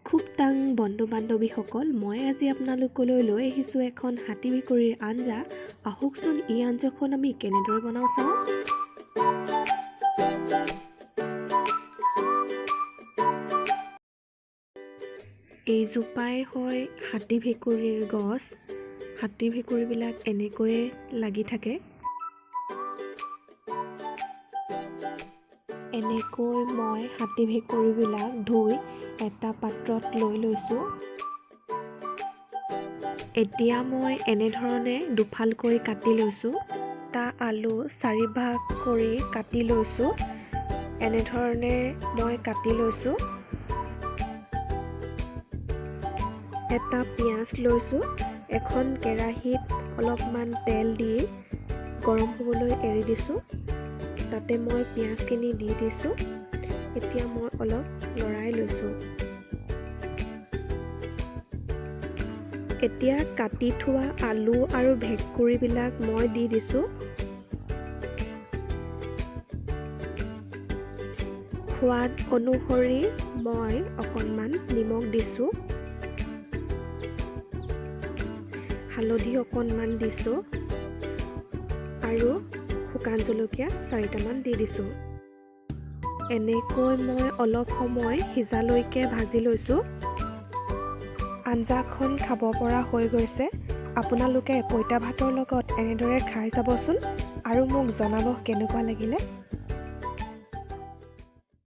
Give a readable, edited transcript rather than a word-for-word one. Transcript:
খুব টাং বন্ধু বান্ধৱীসকল, মই আজি আপোনালোকলৈ লৈ আহিছোঁ এখন হাতী ভেকুৰীৰ আঞ্জা। আহকচোন এই আঞ্জাখন আমি কেনেদৰে বনাওঁ চাওঁ। এইজোপাই হয় হাতী ভেকুৰীৰ গছ। হাতী ভেকুৰীবিলাক এনেকৈয়ে লাগি থাকে। এনেকৈ মই হাতী ভেকুৰীবিলাক ধুই এটা পাত্ৰত লৈ লৈছোঁ। এতিয়া মই এনেধৰণে দুফালকৈ কাটি লৈছোঁ। এটা আলু 4 ভাগ কৰি কাটি লৈছোঁ। এনেধৰণে মই কাটি লৈছোঁ। এটা পিঁয়াজ লৈছোঁ। এখন কেৰাহীত অলপমান তেল দি গৰম হ'বলৈ এৰি দিছোঁ। তাতে মই পিঁয়াজখিনি দি দিছোঁ। এতিয়া মই অলপ লৰাই লৈছোঁ। এতিয়া কাটি থোৱা আলু আৰু ভেকুৰীবিলাক মই দি দিছোঁ। সোৱাদ অনুসৰি মই অকণমান নিমখ দিছোঁ। হালধি অকণমান দিছোঁ আৰু শুকান জলকীয়া 4টামান দি দিছোঁ। এনেকৈ মই অলপ সময় সিজালৈকে ভাজি লৈছোঁ। আঞ্জাখন খাব পৰা হৈ গৈছে। আপোনালোকে পঁইতা ভাতৰ লগত এনেদৰে খাই চাবচোন আৰু মোক জনাব কেনেকুৱা লাগিলে।